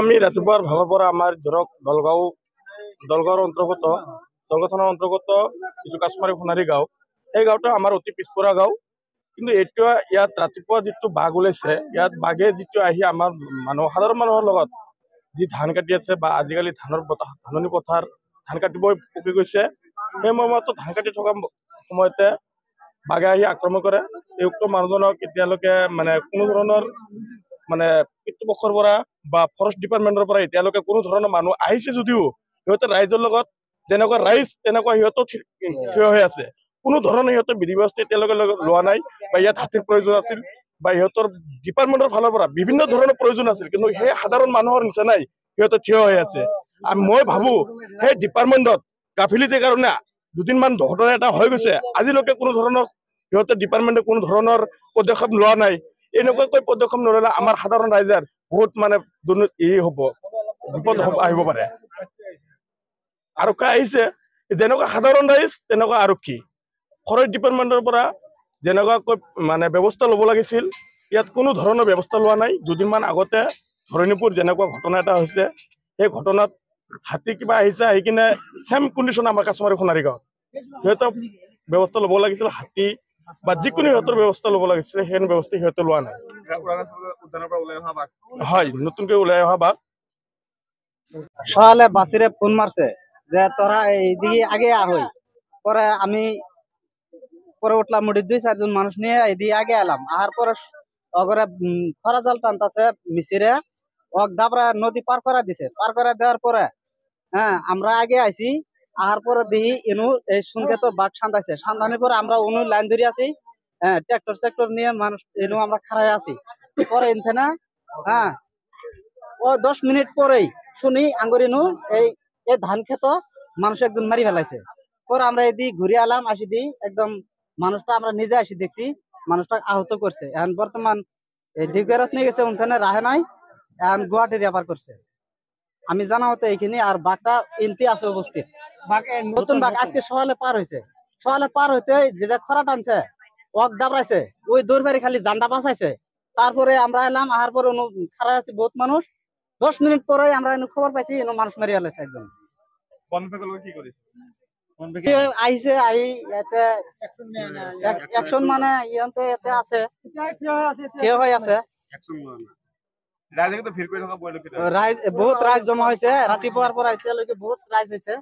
আমি ৰাতিপুৱাৰ ভাগৰ পৰা আমাৰ ধৰক দলগাঁৱৰ অন্তৰ্গত দলগাঁও থানাৰ অন্তৰ্গত যিটো কাছমাৰী সোণাৰী গাঁও, এই গাঁওটো আমাৰ অতি পিছপৰা গাঁও। কিন্তু এতিয়া ইয়াত ৰাতিপুৱা যিটো বাঘ ওলাইছে, ইয়াত বাঘে যিটো আহি আমাৰ সাধাৰণ মানুহৰ লগত যি ধান কাটি আছে বা আজিকালি ধাননি পথাৰ ধান কাটিব পকি গৈছে, সেই সময়তো ধান কাটি থকা সময়তে বাঘে আহি আক্ৰমণ কৰে। এই উক্ত মানুহজনক এতিয়ালৈকে কোনো ধৰণৰ কৰ্তৃপক্ষৰ পৰা বা ফৰেষ্ট ডিপাৰ্টমেণ্টৰ পৰা এতিয়ালৈকে কোনো ধৰণৰ মানুহ আহিছে যদিও সিহঁতে ৰাইজৰ লগত যেনেকুৱা ৰাইজ তেনেকুৱা সিহঁতো থিয় হৈ আছে। কোনো ধৰণৰ সিহঁতে বিধি ব্যৱস্থা এতিয়ালৈকে লোৱা নাই, বা ইয়াত হাতীৰ প্ৰয়োজন আছিল বা সিহঁতৰ ডিপাৰ্টমেণ্টৰ ফালৰ পৰা বিভিন্ন ধৰণৰ প্ৰয়োজন আছিল, কিন্তু সেই সাধাৰণ মানুহৰ নিচিনাই সিহঁতে থিয় হৈ আছে। আৰু মই ভাবো সেই ডিপাৰ্টমেণ্টত গাফিলতিৰ কাৰণে দুদিনমান ঘটনা এটা হৈ গৈছে, আজিলৈকে কোনো ধৰণৰ সিহঁতে ডিপাৰ্টমেণ্টে কোনো ধৰণৰ পদক্ষেপ লোৱা নাই। এনেকুৱাকৈ পদক্ষেপ নললে আমাৰ সাধাৰণ ৰাইজৰ বহুত হ'ব, বিপদ আহিব পাৰে। আৰক্ষী আহিছে, যেনেকুৱা সাধাৰণ ৰাইজ তেনেকুৱা আৰক্ষী। ফৰেষ্ট ডিপাৰ্টমেণ্টৰ পৰা যেনেকুৱাকৈ ব্যৱস্থা ল'ব লাগিছিল, ইয়াত কোনো ধৰণৰ ব্যৱস্থা লোৱা নাই। দুদিনমান আগতে ধৰণীপুৰ যেনেকুৱা ঘটনা এটা হৈছে, সেই ঘটনাত হাতী কিবা আহিছে, আহি কিনে ছেম কণ্ডিশ্যন আমাৰ কাছমাৰী সোণাৰী গাঁৱত। সিহঁতক ব্যৱস্থা ল'ব লাগিছিল, হাতী বা যিকোনো সিহঁতৰ ব্যৱস্থা ল'ব লাগিছিল, সেই ব্যৱস্থা সিহঁতে লোৱা নাই। হয়, নতুনকৈ ওলাই অহা বাঘ। সকালে বাসিরে ফোন মারছে যে তোরা এইদিকে আগে আহই। পরে আমি পরে উঠলাম, মুড়ি 2-4 জন মানুষ নিয়ে এইদিকে আগে এলাম। আহার পরে অগরে খরা জাল টানতাছে মিছিরে, দাবরা নদী পার করে দিছে। পার করে দেওয়ার পরে আমরা আগে আইছি। আহার পরে দেখি ইনু এই শুনকে তো বাঘ সান্দাইছে। সান্দানোর পরে আমরা উনু লাইন ধরে আছি, ট্রাক্টর সেক্টর নিয়ে মানুষ ইনু আমরা খাড়াই আছি। পরে ইনথানা 10 মিনিট পরেই শুনি আঙ্গুরিনু এই ধান ক্ষেত মানুষ একজন মারি ফেলাইছে। পরে আমরা এদিকে ঘুরে আলাম, আসি দিই একদম মানুষটা আমরা নিজে আসি দেখছি মানুষটা আহত করছে। এখন বর্তমান ডিগবেরত নিয়ে গেছে, ওখানে রাহে নাই, এখন গুয়াহাটি রেফার করছে। আমি জানা মতো এইখানে। আর বাঘটা ইনতে আছে উপস্থিত, নতুন বাঘ আজকে সকালে পার হয়েছে। সকালে পার হইতে যেটা খরা টানছে দাবড়াইছে, ওই দৌড় খালি জান্ডা বাঁচাইছে। তারপরে আমরা এলাম, আহার পরে খারাপ আছে বহুত মানুষ। 10 মিনিট পরে আমরা খবর পাইছি মানুষ মারি ফেলেছে একজন। আইছে অ্যাকশন ইয়াতে আছে, থিয় হয়ে আছে। বহুত রাইজ জমা হয়েছে, রাতিপুয়ার পর এতিয়ালৈকে বহুত রাইজ হয়েছে।